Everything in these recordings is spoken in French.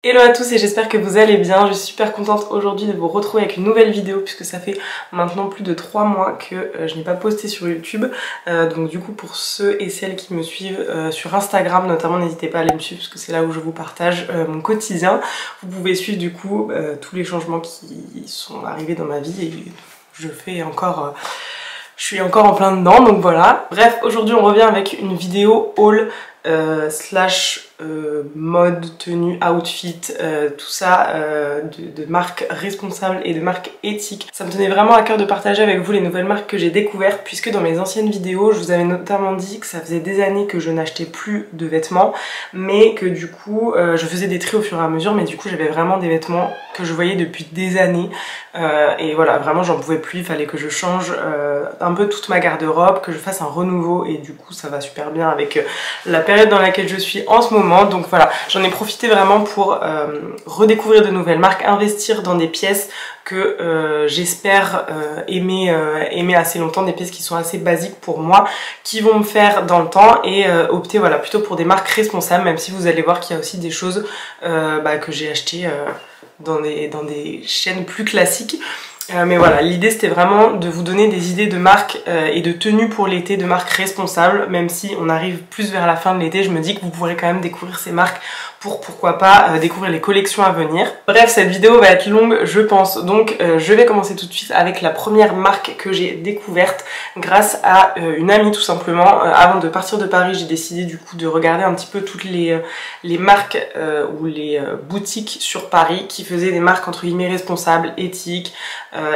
Hello à tous et j'espère que vous allez bien. Je suis super contente aujourd'hui de vous retrouver avec une nouvelle vidéo puisque ça fait maintenant plus de 3 mois que je n'ai pas posté sur YouTube. Donc du coup pour ceux et celles qui me suivent sur Instagram notamment, n'hésitez pas à aller me suivre parce que c'est là où je vous partage mon quotidien. Vous pouvez suivre du coup tous les changements qui sont arrivés dans ma vie et je suis encore en plein dedans, donc voilà. Bref, aujourd'hui on revient avec une vidéo haul slash mode, tenue, outfit, tout ça de marques responsables et de marques éthiques. Ça me tenait vraiment à cœur de partager avec vous les nouvelles marques que j'ai découvertes puisque dans mes anciennes vidéos je vous avais notamment dit que ça faisait des années que je n'achetais plus de vêtements mais que du coup je faisais des tris au fur et à mesure, mais du coup j'avais vraiment des vêtements que je voyais depuis des années et voilà, vraiment j'en pouvais plus, il fallait que je change un peu toute ma garde-robe, que je fasse un renouveau et du coup ça va super bien avec la période dans laquelle je suis en ce moment. Donc voilà, j'en ai profité vraiment pour redécouvrir de nouvelles marques, investir dans des pièces que j'espère aimer assez longtemps, des pièces qui sont assez basiques pour moi, qui vont me faire dans le temps et opter voilà, plutôt pour des marques responsables, même si vous allez voir qu'il y a aussi des choses que j'ai achetées dans des chaînes plus classiques. Mais voilà, l'idée c'était vraiment de vous donner des idées de marques et de tenues pour l'été, de marques responsables, même si on arrive plus vers la fin de l'été, je me dis que vous pourrez quand même découvrir ces marques pour pourquoi pas découvrir les collections à venir. Bref, cette vidéo va être longue je pense, donc je vais commencer tout de suite avec la première marque que j'ai découverte grâce à une amie tout simplement. Avant de partir de Paris, j'ai décidé du coup de regarder un petit peu toutes les marques ou les boutiques sur Paris qui faisaient des marques entre guillemets responsables, éthiques,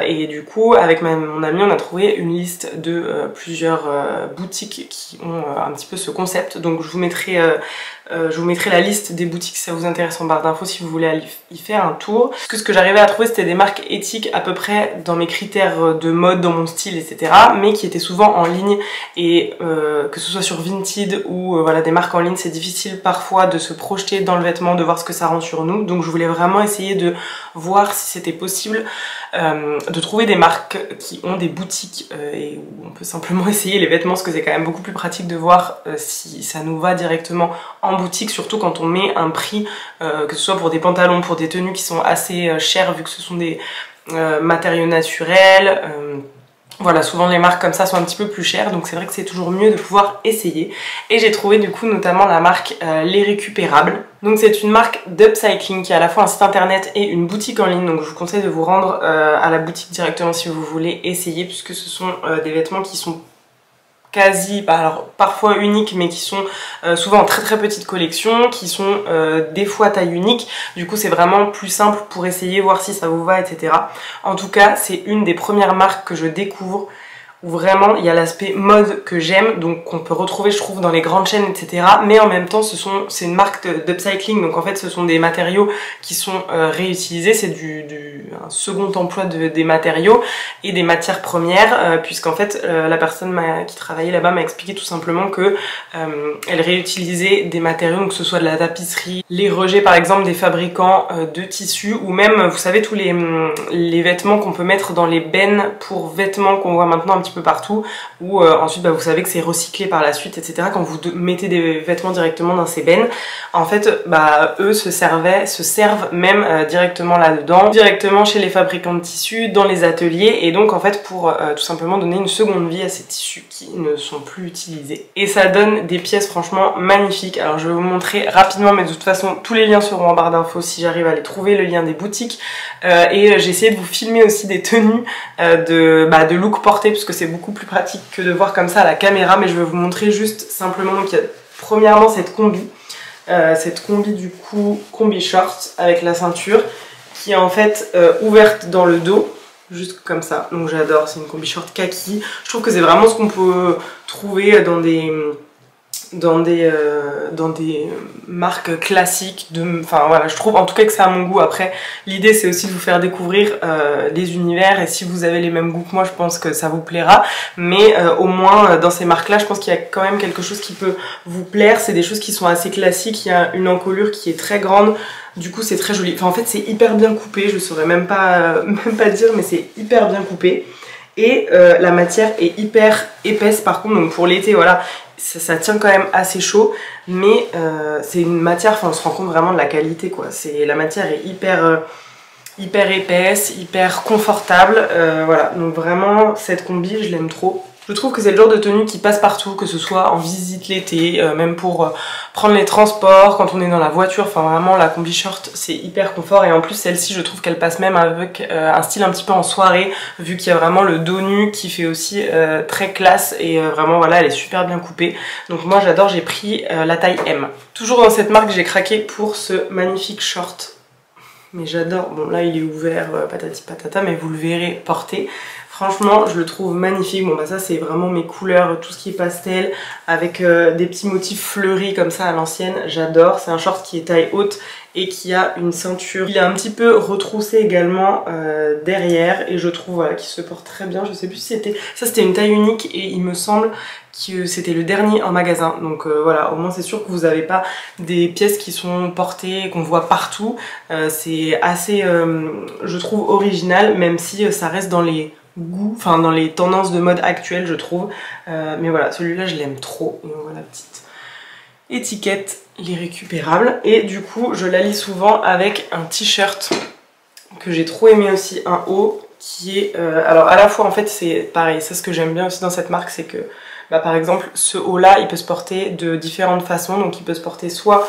et du coup avec mon amie on a trouvé une liste de plusieurs boutiques qui ont un petit peu ce concept, donc je vous mettrai la liste des boutiques si ça vous intéresse en barre d'infos si vous voulez aller y faire un tour. Ce que j'arrivais à trouver c'était des marques éthiques à peu près dans mes critères de mode, dans mon style, etc. mais qui étaient souvent en ligne et que ce soit sur Vinted ou voilà, des marques en ligne, c'est difficile parfois de se projeter dans le vêtement, de voir ce que ça rend sur nous, donc je voulais vraiment essayer de voir si c'était possible de trouver des marques qui ont des boutiques et où on peut simplement essayer les vêtements, parce que c'est quand même beaucoup plus pratique de voir si ça nous va directement en boutique, surtout quand on met un prix, que ce soit pour des pantalons, pour des tenues qui sont assez chères vu que ce sont des matériaux naturels. Voilà, souvent les marques comme ça sont un petit peu plus chères, donc c'est vrai que c'est toujours mieux de pouvoir essayer. Et j'ai trouvé du coup notamment la marque Les Récupérables. Donc c'est une marque d'upcycling qui a à la fois un site internet et une boutique en ligne, donc je vous conseille de vous rendre à la boutique directement si vous voulez essayer, puisque ce sont des vêtements qui sont quasi, alors parfois uniques, mais qui sont souvent en très très petite collection, qui sont des fois taille unique, du coup c'est vraiment plus simple pour essayer, voir si ça vous va, etc. En tout cas c'est une des premières marques que je découvre où vraiment il y a l'aspect mode que j'aime, donc qu'on peut retrouver je trouve dans les grandes chaînes, etc. Mais en même temps c'est une marque d'upcycling, donc en fait ce sont des matériaux qui sont réutilisés, c'est un second emploi des matériaux et des matières premières, puisqu'en fait la personne qui travaillait là-bas m'a expliqué tout simplement que elle réutilisait des matériaux, donc que ce soit de la tapisserie, les rejets par exemple des fabricants de tissus, ou même vous savez tous les vêtements qu'on peut mettre dans les bennes pour vêtements qu'on voit maintenant un petit peu partout, où ensuite vous savez que c'est recyclé par la suite, etc. Quand vous mettez des vêtements directement dans ces bennes, en fait eux se servent même directement là-dedans, directement chez les fabricants de tissus, dans les ateliers, et donc en fait pour tout simplement donner une seconde vie à ces tissus qui ne sont plus utilisés. Et ça donne des pièces franchement magnifiques. Alors je vais vous montrer rapidement, mais de toute façon tous les liens seront en barre d'infos si j'arrive à les trouver, le lien des boutiques, et j'ai essayé de vous filmer aussi des tenues de look porté, parce que c'est beaucoup plus pratique que de voir comme ça à la caméra, mais je vais vous montrer juste simplement. Donc il y a premièrement cette combi du coup, combi short avec la ceinture qui est en fait ouverte dans le dos, juste comme ça, donc j'adore, c'est une combi short kaki. Je trouve que c'est vraiment ce qu'on peut trouver dans des marques classiques, enfin voilà, je trouve en tout cas que c'est à mon goût. Après l'idée c'est aussi de vous faire découvrir les univers, et si vous avez les mêmes goûts que moi je pense que ça vous plaira, mais au moins dans ces marques là je pense qu'il y a quand même quelque chose qui peut vous plaire. C'est des choses qui sont assez classiques, il y a une encolure qui est très grande, du coup c'est très joli, enfin en fait c'est hyper bien coupé, je saurais même pas dire, mais c'est hyper bien coupé. Et la matière est hyper épaisse par contre, donc pour l'été voilà, ça tient quand même assez chaud, mais c'est une matière, enfin on se rend compte vraiment de la qualité quoi. La matière est hyper épaisse, hyper confortable, voilà. Donc vraiment cette combi je l'aime trop. Je trouve que c'est le genre de tenue qui passe partout, que ce soit en visite l'été, même pour prendre les transports, quand on est dans la voiture, enfin vraiment la combi short c'est hyper confort et en plus celle-ci je trouve qu'elle passe même avec un style un petit peu en soirée vu qu'il y a vraiment le dos nu qui fait aussi très classe et vraiment voilà elle est super bien coupée. Donc moi j'adore, j'ai pris la taille M. Toujours dans cette marque j'ai craqué pour ce magnifique short. Mais j'adore, bon là il est ouvert patati patata mais vous le verrez porté. Franchement je le trouve magnifique, bon bah ça c'est vraiment mes couleurs, tout ce qui est pastel avec des petits motifs fleuris comme ça à l'ancienne, j'adore. C'est un short qui est taille haute et qui a une ceinture. Il est un petit peu retroussé également derrière et je trouve voilà, qu'il se porte très bien. Je sais plus si c'était... Ça c'était une taille unique et il me semble que c'était le dernier en magasin. Donc voilà, au moins c'est sûr que vous n'avez pas des pièces qui sont portées, qu'on voit partout. C'est assez, je trouve, original, même si ça reste dans les goûts, enfin dans les tendances de mode actuelles je trouve. Mais voilà, celui-là je l'aime trop. Et on voit la petite étiquette, les récupérables. Et du coup je l'allie souvent avec un t-shirt que j'ai trop aimé aussi, un haut qui est... alors à la fois en fait c'est pareil, c'est ce que j'aime bien aussi dans cette marque, c'est que bah, par exemple ce haut là il peut se porter de différentes façons. Donc il peut se porter soit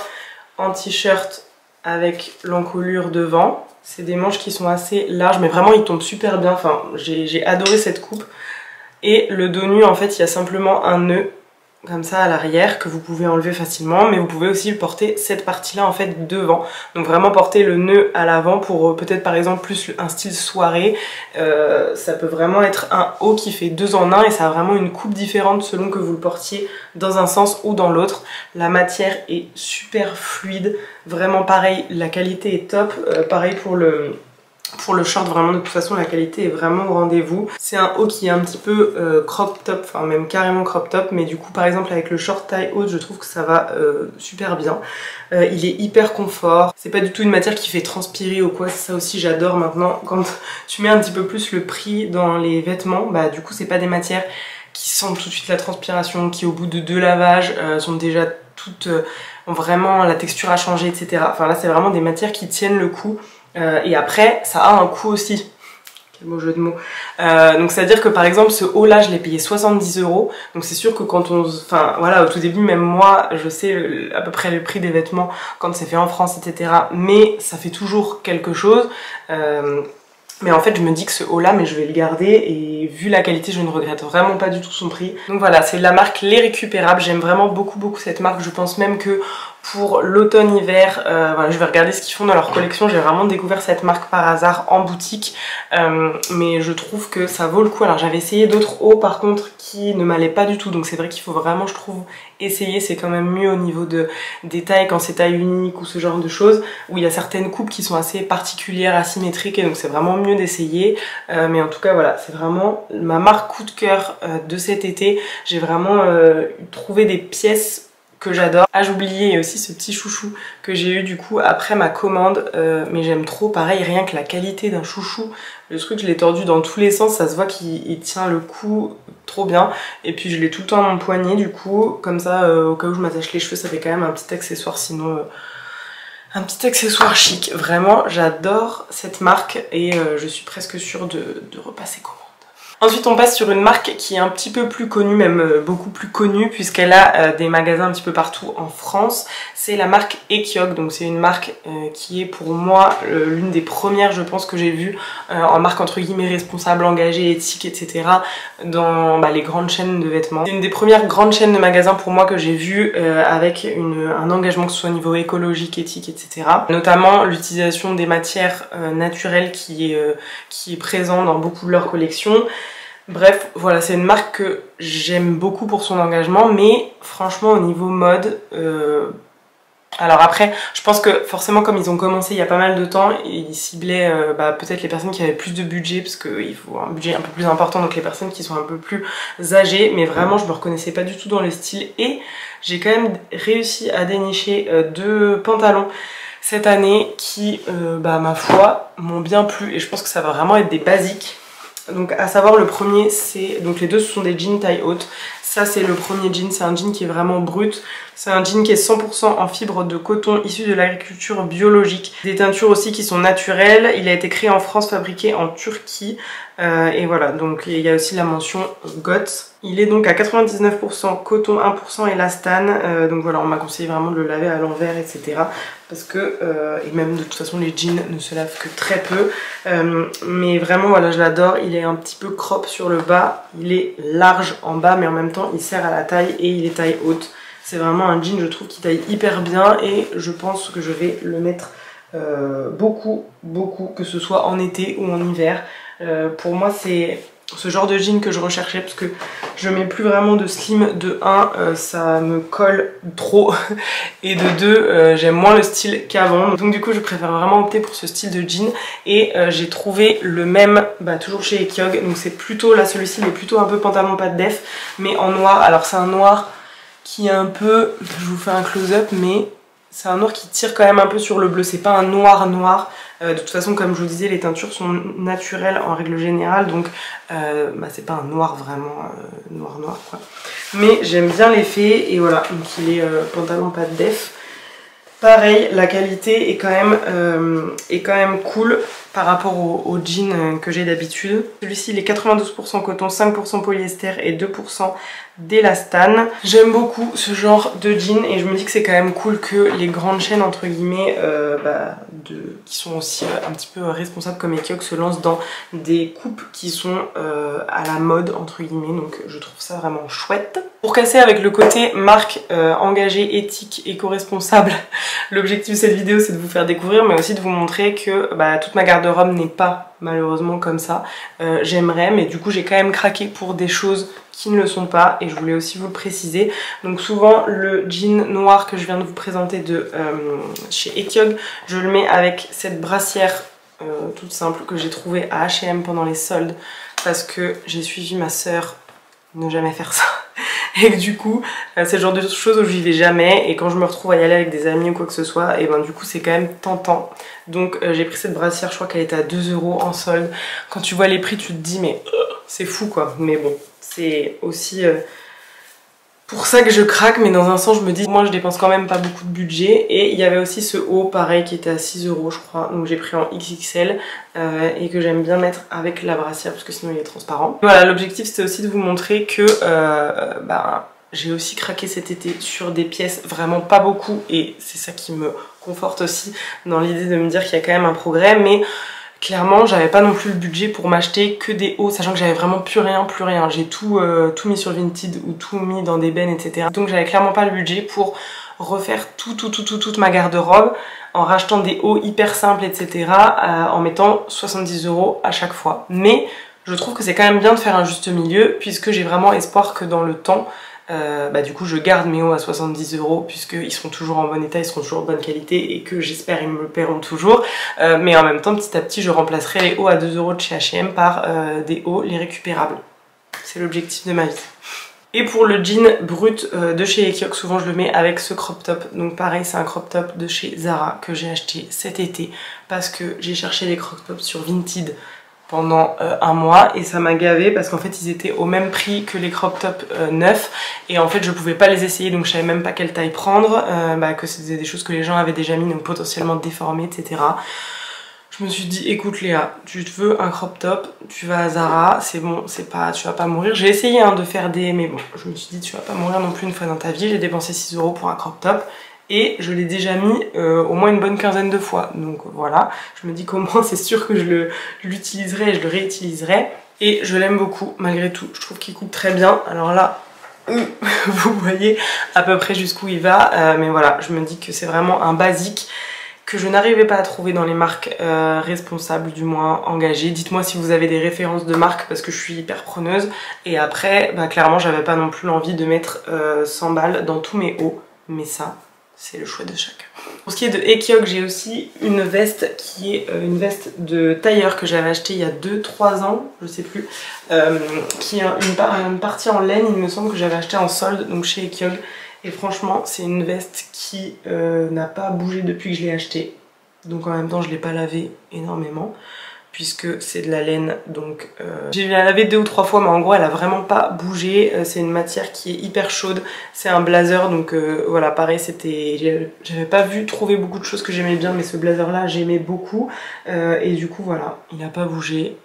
en t-shirt avec l'encolure devant, c'est des manches qui sont assez larges mais vraiment ils tombent super bien, enfin j'ai adoré cette coupe. Et le dos nu en fait il y a simplement un nœud comme ça à l'arrière que vous pouvez enlever facilement, mais vous pouvez aussi porter cette partie là en fait devant, donc vraiment porter le nœud à l'avant pour peut-être par exemple plus un style soirée. Ça peut vraiment être un haut qui fait 2 en 1 et ça a vraiment une coupe différente selon que vous le portiez dans un sens ou dans l'autre. La matière est super fluide, vraiment pareil, la qualité est top, pareil pour le short, vraiment de toute façon la qualité est vraiment au rendez-vous. C'est un haut qui est un petit peu crop top, enfin même carrément crop top, mais du coup par exemple avec le short taille haute je trouve que ça va super bien. Il est hyper confort, c'est pas du tout une matière qui fait transpirer ou quoi, ça aussi j'adore maintenant. Quand tu mets un petit peu plus le prix dans les vêtements, bah du coup c'est pas des matières qui sentent tout de suite la transpiration, qui au bout de 2 lavages sont déjà toutes... vraiment la texture a changé, etc. Enfin là c'est vraiment des matières qui tiennent le coup. Et après, ça a un coût aussi. Quel beau jeu de mots. Donc c'est à dire que par exemple ce haut là je l'ai payé 70 €. Donc c'est sûr que quand on... Enfin voilà, au tout début même moi je sais à peu près le prix des vêtements quand c'est fait en France, etc. Mais ça fait toujours quelque chose. Mais en fait je me dis que ce haut là mais je vais le garder et vu la qualité je ne regrette vraiment pas du tout son prix. Donc voilà, c'est la marque Les Récupérables, j'aime vraiment beaucoup cette marque. Je pense même que pour l'automne-hiver, voilà, je vais regarder ce qu'ils font dans leur collection. J'ai vraiment découvert cette marque par hasard en boutique, mais je trouve que ça vaut le coup. Alors j'avais essayé d'autres hauts par contre qui ne m'allaient pas du tout, donc c'est vrai qu'il faut vraiment, je trouve, essayer. C'est quand même mieux au niveau des tailles quand c'est taille unique ou ce genre de choses, où il y a certaines coupes qui sont assez particulières, asymétriques, et donc c'est vraiment mieux d'essayer. Mais en tout cas voilà, c'est vraiment ma marque coup de cœur de cet été. J'ai vraiment trouvé des pièces que j'adore. Ah j'oubliais, il y a aussi ce petit chouchou que j'ai eu du coup après ma commande, mais j'aime trop, pareil, rien que la qualité d'un chouchou. Le truc je l'ai tordu dans tous les sens, ça se voit qu'il tient le coup trop bien. Et puis je l'ai tout le temps à mon poignet du coup, comme ça au cas où je m'attache les cheveux ça fait quand même un petit accessoire, sinon un petit accessoire chic. Vraiment j'adore cette marque et je suis presque sûre de repasser commande. Ensuite on passe sur une marque qui est un petit peu plus connue, même beaucoup plus connue, puisqu'elle a des magasins un petit peu partout en France. C'est la marque Ekiok, donc c'est une marque qui est pour moi l'une des premières je pense que j'ai vues en marque entre guillemets responsable, engagée, éthique, etc. dans les grandes chaînes de vêtements. C'est une des premières grandes chaînes de magasins pour moi que j'ai vu avec un engagement que ce soit au niveau écologique, éthique, etc. Notamment l'utilisation des matières naturelles qui est présent dans beaucoup de leurs collections. Bref, voilà, c'est une marque que j'aime beaucoup pour son engagement, mais franchement au niveau mode, alors après, je pense que forcément comme ils ont commencé il y a pas mal de temps, ils ciblaient peut-être les personnes qui avaient plus de budget, parce qu'il faut un budget un peu plus important, donc les personnes qui sont un peu plus âgées, mais vraiment je me reconnaissais pas du tout dans le style, et j'ai quand même réussi à dénicher 2 pantalons cette année qui, ma foi, m'ont bien plu, et je pense que ça va vraiment être des basiques. Donc à savoir le premier c'est, donc les deux ce sont des jeans taille haute. Ça c'est le premier jean, c'est un jean qui est vraiment brut. C'est un jean qui est 100% en fibre de coton issu de l'agriculture biologique. Des teintures aussi qui sont naturelles. Il a été créé en France, fabriqué en Turquie. Et voilà, donc il y a aussi la mention GOTS. Il est donc à 99% coton, 1% élastane. Donc voilà, on m'a conseillé vraiment de le laver à l'envers, etc. Parce que, et même de toute façon les jeans ne se lavent que très peu. Mais vraiment voilà, je l'adore. Il est un petit peu crop sur le bas. Il est large en bas, mais en même temps il sert à la taille et il est taille haute. C'est vraiment un jean, je trouve, qui taille hyper bien et je pense que je vais le mettre beaucoup, que ce soit en été ou en hiver. Pour moi, c'est ce genre de jean que je recherchais parce que je mets plus vraiment de slim. De 1, ça me colle trop et de 2, j'aime moins le style qu'avant. Donc du coup, je préfère vraiment opter pour ce style de jean et j'ai trouvé le même, toujours chez Ekyog. Donc c'est plutôt, là celui-ci il est plutôt un peu pantalon pas de def, mais en noir. Alors c'est un noir qui est un peu, je vous fais un close-up, mais c'est un noir qui tire quand même un peu sur le bleu, c'est pas un noir noir. De toute façon, comme je vous disais, les teintures sont naturelles en règle générale, donc c'est pas un noir vraiment noir quoi. Mais j'aime bien l'effet et voilà, donc il est pantalon pas de def. Pareil, la qualité est quand même cool par rapport au jean que j'ai d'habitude. Celui-ci il est 92% coton, 5% polyester et 2% d'élastane. J'aime beaucoup ce genre de jean et je me dis que c'est quand même cool que les grandes chaînes entre guillemets qui sont aussi un petit peu responsables comme Ekyog se lancent dans des coupes qui sont à la mode entre guillemets, donc je trouve ça vraiment chouette. Pour casser avec le côté marque engagée, éthique, éco-responsable, l'objectif de cette vidéo c'est de vous faire découvrir mais aussi de vous montrer que toute ma garde-robe n'est pas malheureusement comme ça. J'aimerais, mais du coup j'ai quand même craqué pour des choses qui ne le sont pas et je voulais aussi vous le préciser. Donc souvent le jean noir que je viens de vous présenter de chez Ekyog, je le mets avec cette brassière toute simple que j'ai trouvée à H&M pendant les soldes parce que j'ai suivi ma sœur ne jamais faire ça. Et que du coup, c'est le genre de choses où j'y vais jamais et quand je me retrouve à y aller avec des amis ou quoi que ce soit, et du coup c'est quand même tentant. Donc j'ai pris cette brassière, je crois qu'elle était à 2 € en solde. Quand tu vois les prix, tu te dis mais c'est fou quoi. Mais bon, c'est aussi pour ça que je craque, mais dans un sens je me dis moi je dépense quand même pas beaucoup de budget. Et il y avait aussi ce haut pareil qui était à 6 € je crois, donc j'ai pris en XXL et que j'aime bien mettre avec la brassière parce que sinon il est transparent. Voilà, l'objectif c'était aussi de vous montrer que j'ai aussi craqué cet été sur des pièces, vraiment pas beaucoup, et c'est ça qui me conforte aussi dans l'idée de me dire qu'il y a quand même un progrès, mais clairement j'avais pas non plus le budget pour m'acheter que des hauts, sachant que j'avais vraiment plus rien. J'ai tout mis sur Vinted ou tout mis dans des bennes, etc. Donc j'avais clairement pas le budget pour refaire toute ma garde-robe en rachetant des hauts hyper simples, etc. En mettant 70 € à chaque fois. Mais je trouve que c'est quand même bien de faire un juste milieu puisque j'ai vraiment espoir que dans le temps, du coup je garde mes hauts à 70 € puisqu'ils seront toujours en bon état, ils seront toujours de bonne qualité et que j'espère ils me le paieront toujours, mais en même temps petit à petit je remplacerai les hauts à 2 € de chez H&M par des hauts les récupérables. C'est l'objectif de ma vie. Et pour le jean brut de chez Ekyog, souvent je le mets avec ce crop top. Donc pareil, c'est un crop top de chez Zara que j'ai acheté cet été parce que j'ai cherché les crop tops sur Vinted pendant un mois et ça m'a gavé parce qu'en fait ils étaient au même prix que les crop tops neufs et en fait je pouvais pas les essayer, donc je savais même pas quelle taille prendre, que c'était des choses que les gens avaient déjà mis, donc potentiellement déformées, etc. Je me suis dit écoute Léa, tu te veux un crop top, tu vas à Zara, c'est bon, c'est pas, tu vas pas mourir. J'ai essayé de faire des, mais bon, je me suis dit tu vas pas mourir non plus une fois dans ta vie. J'ai dépensé 6 € pour un crop top et je l'ai déjà mis au moins une bonne quinzaine de fois. Donc voilà, je me dis qu'au moins c'est sûr que je l'utiliserai et je le réutiliserai. Et je l'aime beaucoup malgré tout, je trouve qu'il coupe très bien. Alors là, vous voyez à peu près jusqu'où il va, mais voilà, je me dis que c'est vraiment un basique que je n'arrivais pas à trouver dans les marques responsables, du moins engagées. Dites-moi si vous avez des références de marques parce que je suis hyper preneuse. Et après, clairement, j'avais pas non plus l'envie de mettre 100 balles dans tous mes hauts. Mais ça, c'est le choix de chacun. Pour ce qui est de Ekyog, j'ai aussi une veste qui est une veste de tailleur que j'avais achetée il y a 2-3 ans, je sais plus, qui est une partie en laine, il me semble, que j'avais acheté en solde, donc chez Ekyog. Et franchement, c'est une veste qui n'a pas bougé depuis que je l'ai achetée. Donc en même temps, je ne l'ai pas lavée énormément. puisque c'est de la laine. Donc j'ai la lavé 2 ou 3 fois, mais en gros elle a vraiment pas bougé. C'est une matière qui est hyper chaude, c'est un blazer, donc voilà, pareil, j'avais pas trouvé beaucoup de choses que j'aimais bien, mais ce blazer là j'aimais beaucoup, et du coup voilà, il a pas bougé.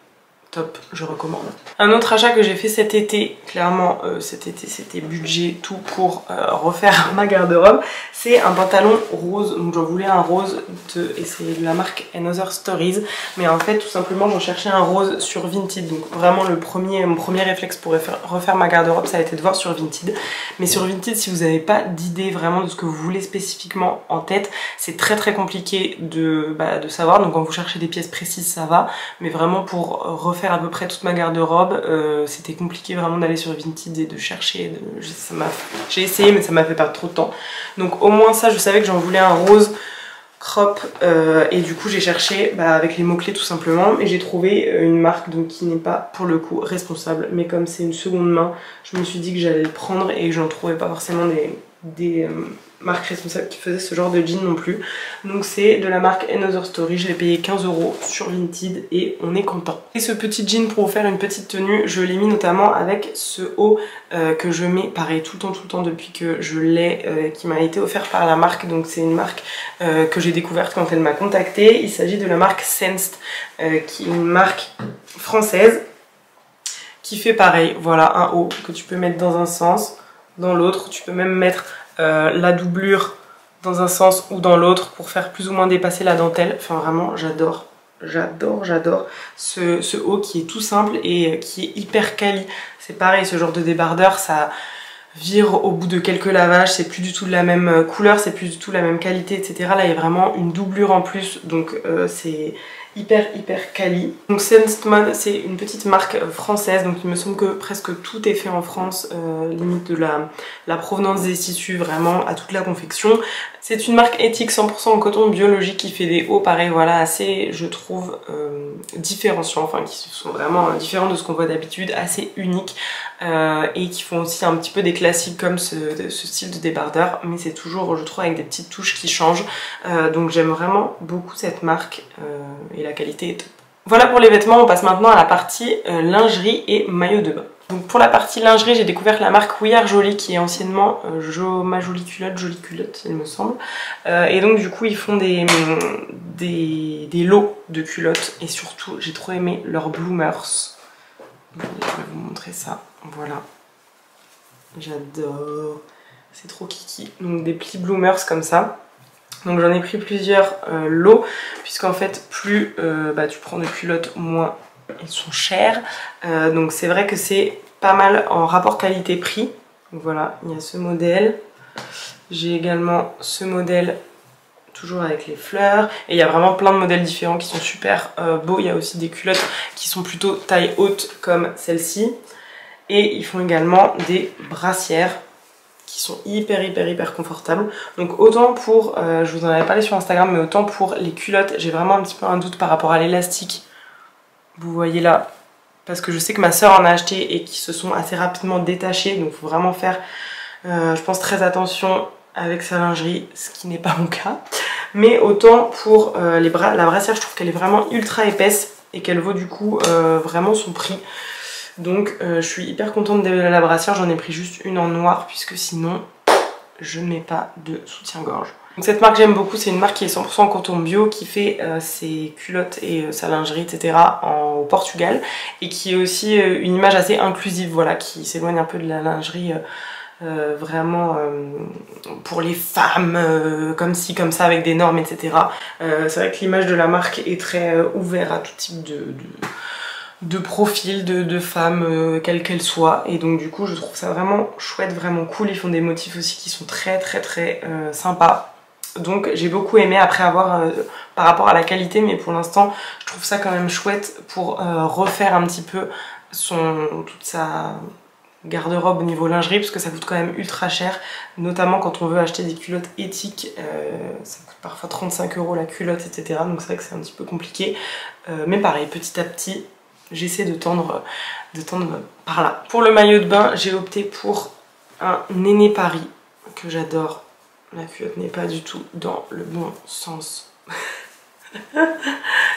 Top, je recommande. Un autre achat que j'ai fait cet été, clairement cet été c'était budget tout pour refaire ma garde-robe, c'est un pantalon rose. Donc j'en voulais un rose et c'est de la marque Another Stories, mais en fait tout simplement j'en cherchais un rose sur Vinted. Donc vraiment mon premier réflexe pour refaire ma garde-robe, ça a été de voir sur Vinted. Mais sur Vinted, si vous n'avez pas d'idée vraiment de ce que vous voulez spécifiquement en tête, c'est très compliqué de savoir. Donc quand vous cherchez des pièces précises ça va, mais vraiment pour refaire à peu près toute ma garde-robe, c'était compliqué vraiment d'aller sur Vinted et de chercher. J'ai essayé, mais ça m'a fait perdre trop de temps. Donc au moins ça, je savais que j'en voulais un rose crop, et du coup j'ai cherché avec les mots-clés tout simplement, et j'ai trouvé une marque donc qui n'est pas pour le coup responsable, mais comme c'est une seconde main, je me suis dit que j'allais le prendre et que je n'en trouvais pas forcément des marques responsables qui faisaient ce genre de jean non plus. Donc c'est de la marque Another Story, je l'ai payé 15 € sur Vinted et on est content. Et ce petit jean, pour vous faire une petite tenue, je l'ai mis notamment avec ce haut que je mets pareil tout le temps depuis que je l'ai, qui m'a été offert par la marque. Donc c'est une marque que j'ai découverte quand elle m'a contactée. Il s'agit de la marque Sensed, qui est une marque française qui fait pareil, voilà, un haut que tu peux mettre dans un sens, dans l'autre, tu peux même mettre la doublure dans un sens ou dans l'autre pour faire plus ou moins dépasser la dentelle. Enfin vraiment j'adore ce haut qui est tout simple et qui est hyper quali. C'est pareil, ce genre de débardeur ça vire au bout de quelques lavages, c'est plus du tout de la même couleur, c'est plus du tout la même qualité, etc. Là il y a vraiment une doublure en plus, donc c'est hyper quali. Donc Sensed, c'est une petite marque française, donc il me semble que presque tout est fait en France, limite de la provenance des tissus vraiment à toute la confection. C'est une marque éthique 100% en coton biologique qui fait des hauts pareil, voilà, assez je trouve différenciants, enfin qui sont vraiment différents de ce qu'on voit d'habitude, assez uniques, et qui font aussi un petit peu des classiques comme ce style de débardeur, mais c'est toujours je trouve avec des petites touches qui changent, donc j'aime vraiment beaucoup cette marque, et la qualité est top. Voilà pour les vêtements, on passe maintenant à la partie lingerie et maillot de bain. Donc pour la partie lingerie, j'ai découvert la marque We Are Jolie, qui est anciennement Ma Jolie Culotte, il me semble. Et donc du coup ils font des lots de culottes, et surtout j'ai trop aimé leurs bloomers. Je vais vous montrer ça, voilà. J'adore, c'est trop kiki. Donc des plis bloomers comme ça. Donc j'en ai pris plusieurs lots, puisqu'en fait plus tu prends de culottes, moins elles sont chères. Donc c'est vrai que c'est pas mal en rapport qualité-prix. Donc voilà, il y a ce modèle. J'ai également ce modèle, toujours avec les fleurs. Et il y a vraiment plein de modèles différents qui sont super beaux. Il y a aussi des culottes qui sont plutôt taille haute comme celle-ci. Et ils font également des brassières qui sont hyper confortables. Donc autant pour, je vous en avais parlé sur Instagram, mais autant pour les culottes, j'ai vraiment un petit peu un doute par rapport à l'élastique. Vous voyez là, parce que je sais que ma soeur en a acheté et qui se sont assez rapidement détachées, donc il faut vraiment faire, je pense, très attention avec sa lingerie, ce qui n'est pas mon cas. Mais autant pour la brassière, je trouve qu'elle est vraiment ultra épaisse et qu'elle vaut du coup vraiment son prix. Donc je suis hyper contente de la brassière, j'en ai pris juste une en noir puisque sinon je ne mets pas de soutien-gorge. Donc cette marque j'aime beaucoup, c'est une marque qui est 100% en coton bio, qui fait ses culottes et sa lingerie etc. au Portugal, et qui est aussi une image assez inclusive, voilà, qui s'éloigne un peu de la lingerie vraiment pour les femmes, comme ci comme ça, avec des normes etc. C'est vrai que l'image de la marque est très ouverte à tout type de profil de femmes, quelles qu'elles soient, et donc du coup je trouve ça vraiment chouette, vraiment cool. Ils font des motifs aussi qui sont très sympas, donc j'ai beaucoup aimé. Après avoir par rapport à la qualité, mais pour l'instant je trouve ça quand même chouette pour refaire un petit peu toute sa garde-robe au niveau lingerie, parce que ça coûte quand même ultra cher, notamment quand on veut acheter des culottes éthiques, ça coûte parfois 35 € la culotte etc. Donc c'est vrai que c'est un petit peu compliqué, mais pareil, petit à petit j'essaie de tendre par là. Pour le maillot de bain, j'ai opté pour un Néné Paris que j'adore. La culotte n'est pas du tout dans le bon sens.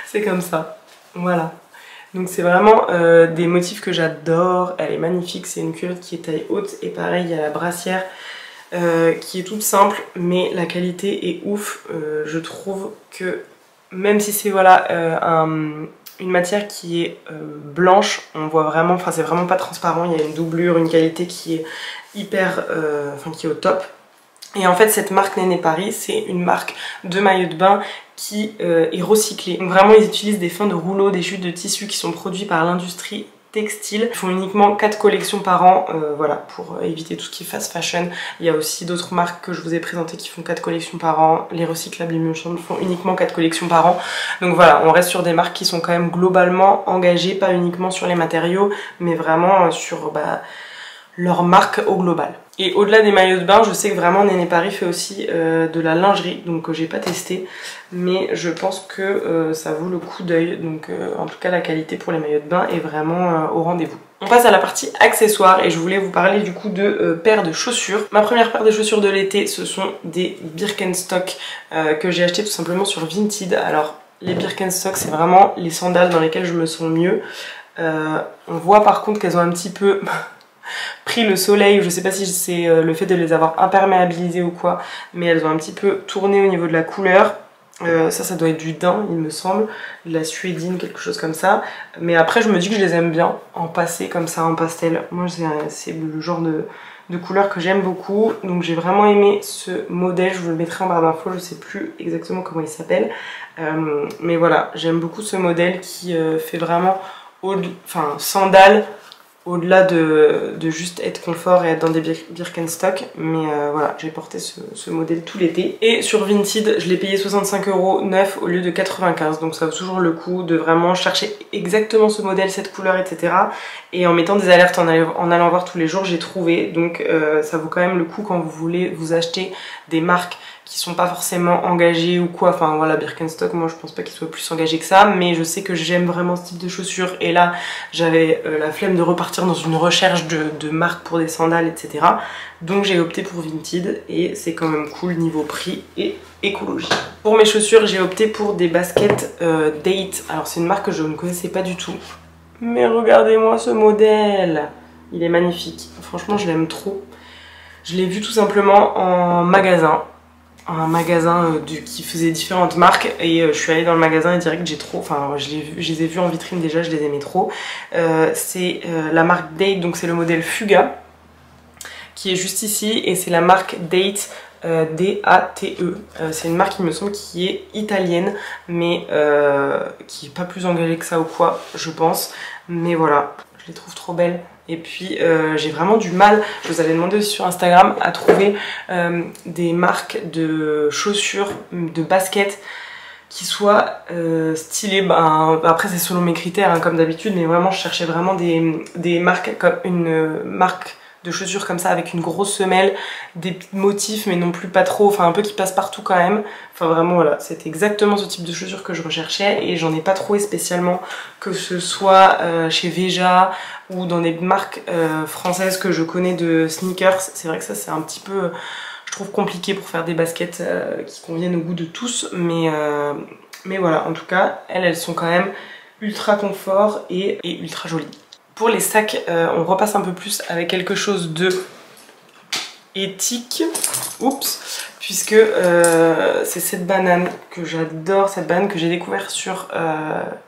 C'est comme ça. Voilà. Donc c'est vraiment des motifs que j'adore, elle est magnifique, c'est une culotte qui est taille haute et pareil il y a la brassière qui est toute simple mais la qualité est ouf. Je trouve que même si c'est voilà une matière qui est blanche, on voit vraiment, enfin c'est vraiment pas transparent, il y a une doublure, une qualité qui est hyper, enfin qui est au top. Et en fait cette marque Néné Paris, c'est une marque de maillot de bain qui est recyclée. Donc vraiment ils utilisent des fins de rouleau, des jutes de tissu qui sont produits par l'industrie textile. Ils font uniquement 4 collections par an, voilà, pour éviter tout ce qui est fast fashion. Il y a aussi d'autres marques que je vous ai présentées qui font 4 collections par an. Les recyclables Emotion font uniquement 4 collections par an. Donc voilà, on reste sur des marques qui sont quand même globalement engagées, pas uniquement sur les matériaux, mais vraiment sur leur marque au global. Et au-delà des maillots de bain, je sais que vraiment Néné Paris fait aussi de la lingerie, donc j'ai pas testé, mais je pense que ça vaut le coup d'œil. Donc en tout cas la qualité pour les maillots de bain est vraiment au rendez-vous. On passe à la partie accessoires et je voulais vous parler du coup de paires de chaussures. Ma première paire de chaussures de l'été, ce sont des Birkenstock que j'ai acheté tout simplement sur Vinted. Alors les Birkenstock, c'est vraiment les sandales dans lesquelles je me sens mieux. On voit par contre qu'elles ont un petit peu pris le soleil, je sais pas si c'est le fait de les avoir imperméabilisées ou quoi, mais elles ont un petit peu tourné au niveau de la couleur. Ça doit être du daim il me semble, de la suédine, quelque chose comme ça. Mais après je me dis que je les aime bien en passé comme ça, en pastel. Moi c'est le genre de couleur que j'aime beaucoup. Donc j'ai vraiment aimé ce modèle, je vous le mettrai en barre d'infos, je sais plus exactement comment il s'appelle. Mais voilà, j'aime beaucoup ce modèle qui fait vraiment sandales, au-delà de juste être confort et être dans des Birkenstock. Mais voilà, j'ai porté ce modèle tout l'été. Et sur Vinted, je l'ai payé 65 € neuf au lieu de 95. Donc ça vaut toujours le coup de vraiment chercher exactement ce modèle, cette couleur, etc. Et en mettant des alertes en allant voir tous les jours, j'ai trouvé. Donc ça vaut quand même le coup quand vous voulez vous acheter des marques qui sont pas forcément engagés ou quoi. Enfin voilà, Birkenstock, moi je pense pas qu'ils soient plus engagés que ça, mais je sais que j'aime vraiment ce type de chaussures. Et là, j'avais la flemme de repartir dans une recherche de marques pour des sandales, etc. Donc j'ai opté pour Vinted et c'est quand même cool niveau prix et écologie. Pour mes chaussures, j'ai opté pour des baskets Date. Alors c'est une marque que je ne connaissais pas du tout. Mais regardez-moi ce modèle, il est magnifique. Franchement, je l'aime trop. Je l'ai vu tout simplement en magasin. Un magasin qui faisait différentes marques et je suis allée dans le magasin et direct j'ai trop, enfin je les ai vus en vitrine déjà, je les aimais trop. C'est la marque Date, donc c'est le modèle Fuga qui est juste ici et c'est la marque Date, D-A-T-E. C'est une marque il me semble qui est italienne mais qui est pas plus engagée que ça ou quoi je pense, mais voilà, je les trouve trop belles. Et puis j'ai vraiment du mal, je vous avais demandé aussi sur Instagram à trouver des marques de chaussures, de baskets qui soient stylées. Après c'est selon mes critères hein, comme d'habitude, mais vraiment je cherchais vraiment des marques comme une marque de chaussures comme ça avec une grosse semelle, des motifs mais non plus pas trop, enfin un peu qui passe partout quand même. Enfin vraiment voilà, c'était exactement ce type de chaussures que je recherchais et j'en ai pas trouvé spécialement, que ce soit chez Veja ou dans des marques françaises que je connais de sneakers. C'est vrai que ça c'est un petit peu, je trouve compliqué pour faire des baskets qui conviennent au goût de tous, mais voilà, en tout cas elles sont quand même ultra confort et ultra jolies. Pour les sacs, on repasse un peu plus avec quelque chose de éthique. Oups, puisque c'est cette banane que j'adore, cette banane que j'ai découvert sur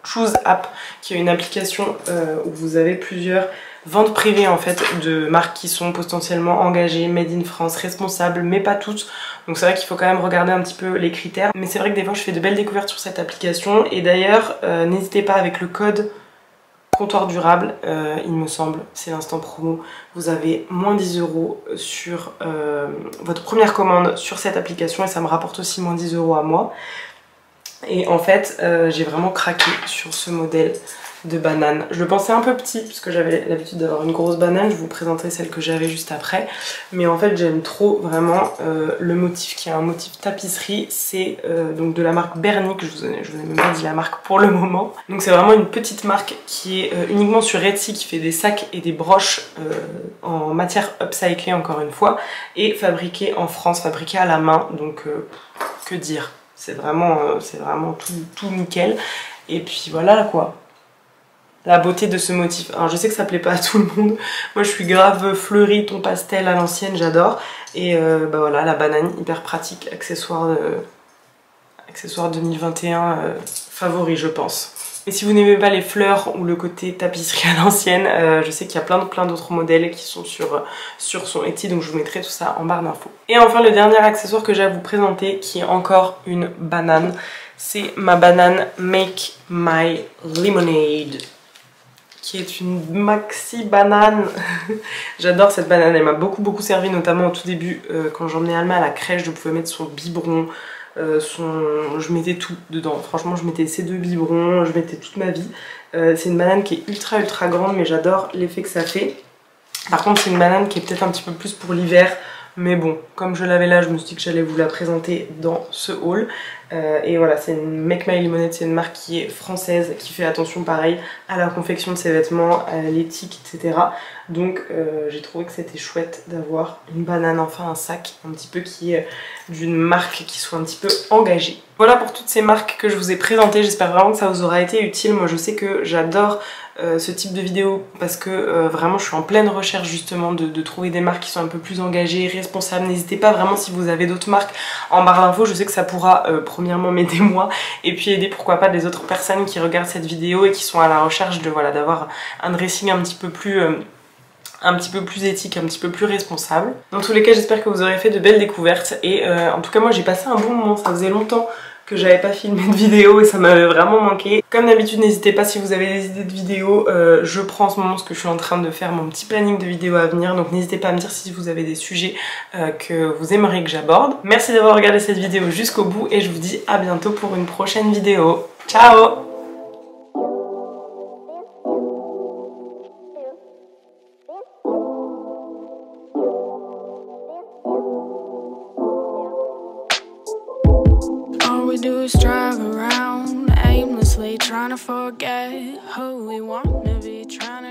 Choose App, qui est une application où vous avez plusieurs ventes privées en fait de marques qui sont potentiellement engagées, made in France, responsables, mais pas toutes. Donc c'est vrai qu'il faut quand même regarder un petit peu les critères. Mais c'est vrai que des fois je fais de belles découvertes sur cette application. Et d'ailleurs, n'hésitez pas avec le code Comptoir Durable, il me semble, c'est l'instant promo, vous avez moins 10 € sur votre première commande sur cette application et ça me rapporte aussi moins 10 € à moi. Et en fait, j'ai vraiment craqué sur ce modèle de banane. Je le pensais un peu petit puisque j'avais l'habitude d'avoir une grosse banane, je vous présenterai celle que j'avais juste après. Mais en fait j'aime trop vraiment le motif qui est un motif tapisserie, c'est donc de la marque Bernick, je vous ai même pas dit la marque pour le moment. Donc c'est vraiment une petite marque qui est uniquement sur Etsy, qui fait des sacs et des broches en matière upcyclée encore une fois, et fabriquée en France, fabriquée à la main, donc que dire. C'est vraiment tout nickel. Et puis voilà quoi. La beauté de ce motif. Alors je sais que ça plaît pas à tout le monde. Moi je suis grave fleurie, ton pastel à l'ancienne, j'adore. Et bah voilà, la banane, hyper pratique, accessoire 2021 favori je pense. Et si vous n'aimez pas les fleurs ou le côté tapisserie à l'ancienne, je sais qu'il y a plein d'autres modèles qui sont sur son Etsy, donc je vous mettrai tout ça en barre d'infos. Et enfin le dernier accessoire que j'ai à vous présenter, qui est encore une banane, c'est ma banane Make My Lemonade, qui est une maxi banane. J'adore cette banane, elle m'a beaucoup servi, notamment au tout début quand j'emmenais Alma à la crèche, je pouvais mettre son biberon, je mettais tout dedans. Franchement je mettais ces 2 biberons, je mettais toute ma vie. C'est une banane qui est ultra grande, mais j'adore l'effet que ça fait. Par contre c'est une banane qui est peut-être un petit peu plus pour l'hiver, mais bon, comme je l'avais là, je me suis dit que j'allais vous la présenter dans ce haul. Et voilà, c'est une Make My Lemonade, c'est une marque qui est française, qui fait attention pareil à la confection de ses vêtements, à l'éthique, etc. Donc j'ai trouvé que c'était chouette d'avoir une banane, enfin un sac un petit peu qui est d'une marque qui soit un petit peu engagée. Voilà pour toutes ces marques que je vous ai présentées, j'espère vraiment que ça vous aura été utile. Moi je sais que j'adore ce type de vidéo parce que vraiment je suis en pleine recherche justement de trouver des marques qui sont un peu plus engagées, responsables. N'hésitez pas vraiment si vous avez d'autres marques en barre d'infos, je sais que ça pourra premièrement m'aider moi et puis aider pourquoi pas des autres personnes qui regardent cette vidéo et qui sont à la recherche de voilà d'avoir un dressing un petit peu plus éthique, un petit peu plus responsable. Dans tous les cas j'espère que vous aurez fait de belles découvertes et en tout cas moi j'ai passé un bon moment, ça faisait longtemps que j'avais pas filmé de vidéo et ça m'avait vraiment manqué. Comme d'habitude n'hésitez pas si vous avez des idées de vidéos, je prends en ce moment parce que je suis en train de faire mon petit planning de vidéos à venir, donc n'hésitez pas à me dire si vous avez des sujets que vous aimeriez que j'aborde. Merci d'avoir regardé cette vidéo jusqu'au bout et je vous dis à bientôt pour une prochaine vidéo. Ciao! All we do is drive around aimlessly, trying to forget who we want to be, trying to